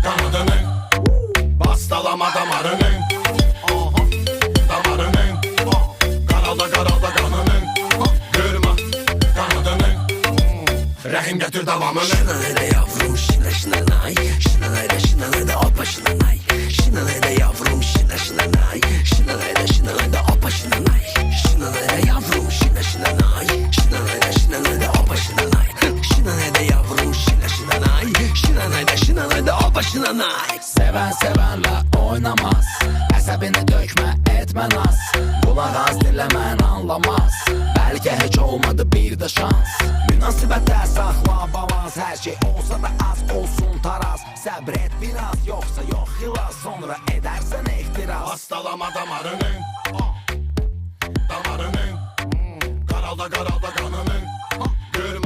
kanadının, bastalama damarının, damarının, qaralda kanının, kırma kanadının, rəhim gətir davamını. Şinanayda yavrum şina şinanay, şinanayda opa şinanay, şinanayda yavrum şina şinanay, şinanayda opa şinanay, şinanayda yavrum şina şinanay, şinanayda opa şinanay, şinanayda yavrum şina şinanay, şinanayda opa şinanay. Seven sevenle oynamaz, əsəbini dökmə etmə naz, qulaq az dinləmən anlamaz, bəlkə heç olmadı bir də şans. Münasibətə saxla balans, hər şey olsa da az olsun taraz, səbr et biraz yoxsa yox xilas, sonra edərsən ehtiras. Bastalama damarının, damarının, qaralda kanının, kırma